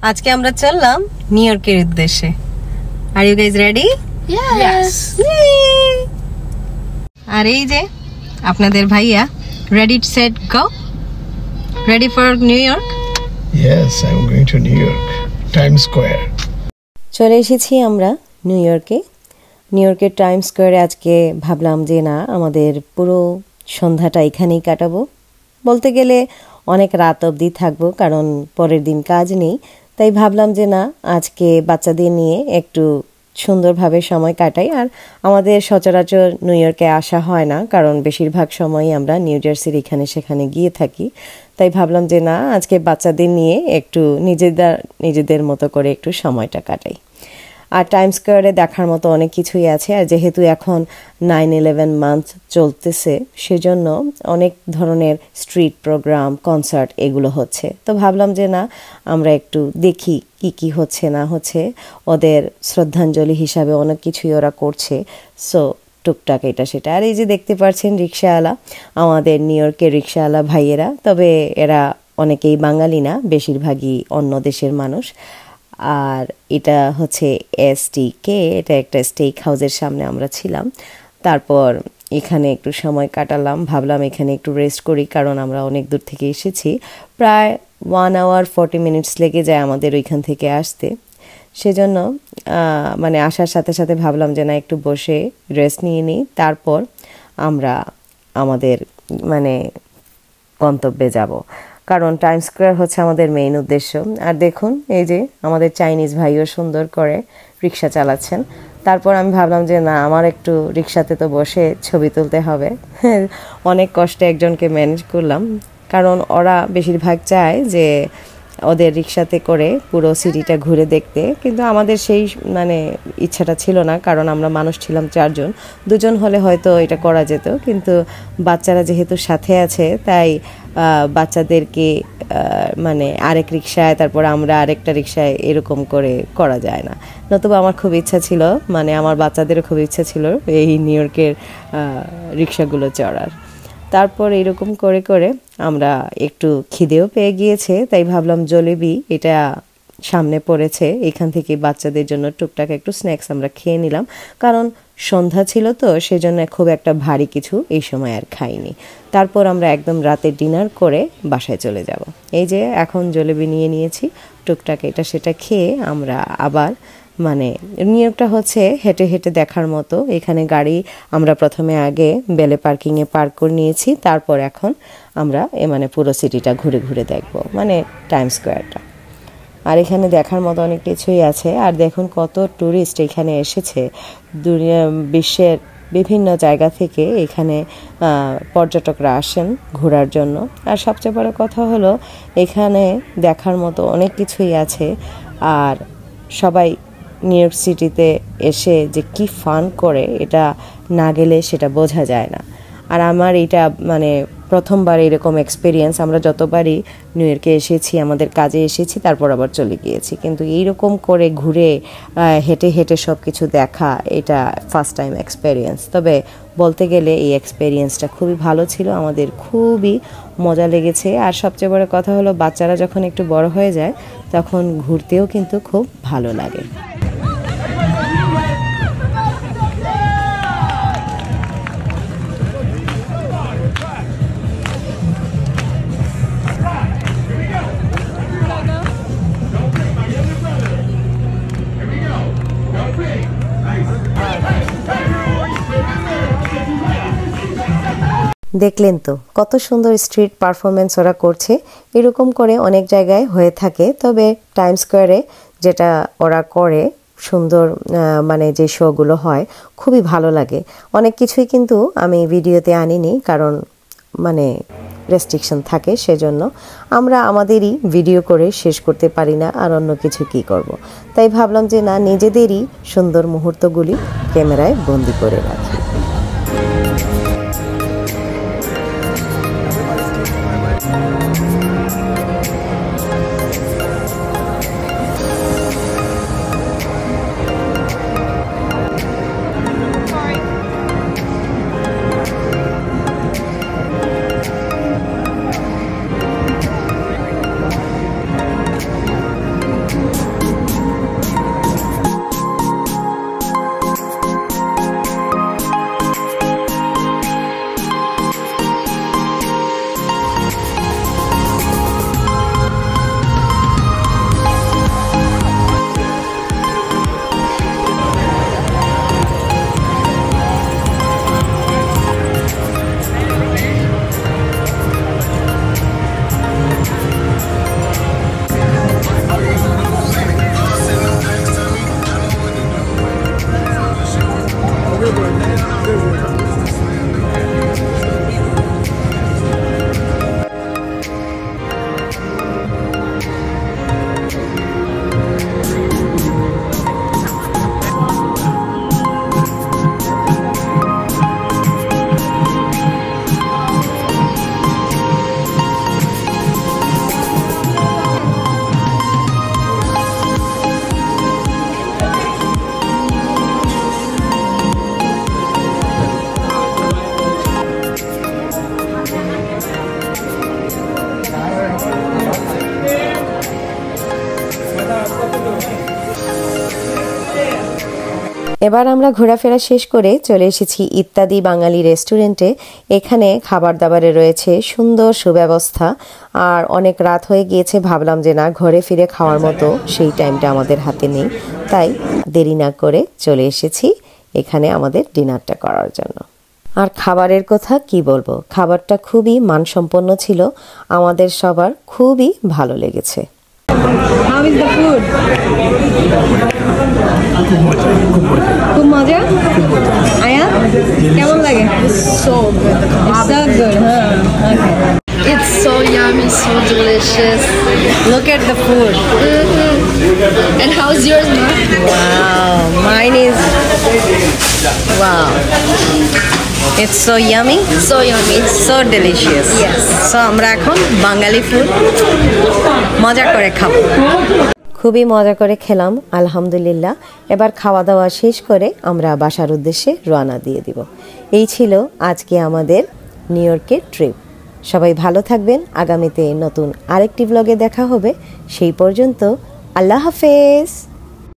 আজকে আমরা চললাম নিউ ইয়র্কের উদ্দেশ্যে। Are you guys ready? Yes. আর এই যে আপনাদের ভাইয়া, ready set go, ready for New York. Yes, I'm going to New York, Times Square. চলে এসেছি আমরা নিউ ইয়র্কে। নিউ ইয়র্কের টাইমস স্কোয়ারে আজকে ভাবলাম যে না, আমাদের পুরো সন্ধ্যাটা এখানেই কাটাবো। বলতে গেলে অনেক রাত অবধি থাকবো, কারণ পরের দিন কাজ নেই। তাই ভাবলাম যে না, আজকে বাচ্চাদের নিয়ে একটু সুন্দরভাবে সময় কাটাই। আর আমাদের সচরাচর নিউ ইয়র্কে আসা হয় না, কারণ বেশিরভাগ সময়ই আমরা নিউ জার্সির এখানে সেখানে গিয়ে থাকি। তাই ভাবলাম যে না, আজকে বাচ্চাদের নিয়ে একটু নিজেদের মতো করে একটু সময়টা কাটাই। আর টাইমস স্কোয়ারে দেখার মতো অনেক কিছুই আছে। আর যেহেতু এখন 9/11 মান্থ চলতেছে, সেজন্য অনেক ধরনের স্ট্রিট প্রোগ্রাম, কনসার্ট এগুলো হচ্ছে। তো ভাবলাম যে না, আমরা একটু দেখি কি কি হচ্ছে না হচ্ছে। ওদের শ্রদ্ধাঞ্জলি হিসাবে অনেক কিছুই ওরা করছে। সো টুকটাক এটা সেটা। আর এই যে দেখতে পাচ্ছেন রিক্সাওয়ালা, আমাদের নিউ ইয়র্কের রিক্সাওয়ালা ভাইয়েরা, তবে এরা অনেকেই বাঙালি না, বেশিরভাগই অন্য দেশের মানুষ। আর এটা হচ্ছে STK, এটা একটা স্টেক হাউসের সামনে আমরা ছিলাম। তারপর এখানে একটু সময় কাটালাম, ভাবলাম এখানে একটু রেস্ট করি, কারণ আমরা অনেক দূর থেকে এসেছি। প্রায় 1 hour 40 minutes লেগে যায় আমাদের ওইখান থেকে আসতে। সেজন্য মানে আসার সাথে সাথে ভাবলাম যে না, একটু বসে রেস্ট নিয়ে নিই, তারপর আমরা আমাদের মানে গন্তব্যে যাব। কারণ টাইমস স্কোয়ার হচ্ছে আমাদের মেইন উদ্দেশ্য। আর দেখুন, এই যে আমাদের চাইনিজ ভাইও সুন্দর করে রিক্সা চালাচ্ছেন। তারপর আমি ভাবলাম যে না, আমার একটু রিক্সাতে তো বসে ছবি তুলতে হবে। অনেক কষ্টে একজনকে ম্যানেজ করলাম, কারণ ওরা বেশিরভাগ চায় যে ওদের রিক্সাতে করে পুরো সিটিটা ঘুরে দেখতে, কিন্তু আমাদের সেই মানে ইচ্ছাটা ছিল না, কারণ আমরা মানুষ ছিলাম 4 জন। 2 জন হলে হয়তো এটা করা যেত, কিন্তু বাচ্চারা যেহেতু সাথে আছে, তাই বাচ্চাদেরকে মানে আরেক রিক্সায়, তারপর আমরা আরেকটা রিক্সায়, এরকম করে করা যায় না। নতুবা আমার খুব ইচ্ছা ছিল, মানে আমার বাচ্চাদেরও খুব ইচ্ছা ছিল এই নিউ ইয়র্কের রিক্সাগুলো চড়ার। তারপর এরকম করে করে আমরা একটু খিদেও পেয়ে গিয়েছে, তাই ভাবলাম জলেবি এটা সামনে পড়েছে, এখান থেকে বাচ্চাদের জন্য টুকটাক একটু স্ন্যাক্স আমরা খেয়ে নিলাম। কারণ সন্ধ্যা ছিল তো, সেজন্য খুব একটা ভারী কিছু এই সময় আর খাইনি। তারপর আমরা একদম রাতে ডিনার করে বাসায় চলে যাব। এই যে এখন জলেবি নিয়ে নিয়েছি, টুকটাক এটা সেটা খেয়ে আমরা আবার মানে নিউ ইয়র্কটা হচ্ছে হেঁটে হেঁটে দেখার মতো। এখানে গাড়ি আমরা প্রথমে আগে বেলে পার্কিংয়ে পার্ক করে নিয়েছি, তারপর এখন আমরা মানে পুরো সিটিটা ঘুরে ঘুরে দেখব, মানে টাইমস স্কোয়ারটা। আর এখানে দেখার মতো অনেক কিছুই আছে। আর দেখুন কত ট্যুরিস্ট এখানে এসেছে, বিশ্বের বিভিন্ন জায়গা থেকে এখানে পর্যটকরা আসেন ঘোরার জন্য। আর সবচেয়ে বড় কথা হলো, এখানে দেখার মতো অনেক কিছুই আছে। আর সবাই নিউ ইয়র্ক সিটিতে এসে যে কি ফান করে, এটা না গেলে সেটা বোঝা যায় না। আর আমার এটা মানে প্রথমবার এরকম এক্সপিরিয়েন্স। আমরা যতবারই নিউ ইয়র্কে এসেছি, আমাদের কাজে এসেছি, তারপর আবার চলে গিয়েছি, কিন্তু এইরকম করে ঘুরে হেঁটে হেঁটে সব কিছু দেখা, এটা ফার্স্ট টাইম এক্সপিরিয়েন্স। তবে বলতে গেলে এই এক্সপিরিয়েন্সটা খুবই ভালো ছিল, আমাদের খুবই মজা লেগেছে। আর সবচেয়ে বড় কথা হলো, বাচ্চারা যখন একটু বড় হয়ে যায়, তখন ঘুরতেও কিন্তু খুব ভালো লাগে। দেখলেন তো কত সুন্দর স্ট্রিট পারফরমেন্স ওরা করছে। এরকম করে অনেক জায়গায় হয়ে থাকে, তবে টাইমস স্কোয়ারে যেটা ওরা করে সুন্দর মানে যে শোগুলো হয়, খুবই ভালো লাগে। অনেক কিছুই কিন্তু আমি ভিডিওতে আনিনি, কারণ মানে রেস্ট্রিকশন থাকে, সেজন্য আমরা আমাদেরই ভিডিও করে শেষ করতে পারি না, আর অন্য কিছু কি করব। তাই ভাবলাম যে না, নিজেদেরই সুন্দর মুহূর্তগুলি ক্যামেরায় বন্দি করে রাখি। এবার আমরা ঘোরাফেরা শেষ করে চলে এসেছি ইত্যাদি বাঙালি রেস্টুরেন্টে। এখানে খাবার দাবারে রয়েছে সুন্দর সুব্যবস্থা, আর অনেক রাত হয়ে গিয়েছে, ভাবলাম যে না, ঘরে ফিরে খাওয়ার মতো সেই টাইমটা আমাদের হাতে নেই, তাই দেরি না করে চলে এসেছি এখানে আমাদের ডিনারটা করার জন্য। আর খাবারের কথা কি বলবো, খাবারটা খুবই মানসম্পন্ন ছিল, আমাদের সবার খুবই ভালো লেগেছে। How is the food? খুব মজা। আয়া কেমন লাগে? So good. It's so good, huh? Okay. It's so yummy, so delicious. Look at the food. And how's yours, Ma? Wow, mine is wow. It's so yummy, So yummy. so delicious. Yes. So আমরা এখন বাঙালি food মজা করে খাবো। খুবই মজা করে খেলাম আলহামদুলিল্লাহ। এবার খাওয়া দাওয়া শেষ করে আমরা বাসার উদ্দেশ্যে রওনা দিয়ে দিব। এই ছিল আজকে আমাদের নিউ ইয়র্কের ট্রিপ। সবাই ভালো থাকবেন, আগামীতে নতুন আরেকটি ব্লগে দেখা হবে। সেই পর্যন্ত আল্লাহ হাফেজ।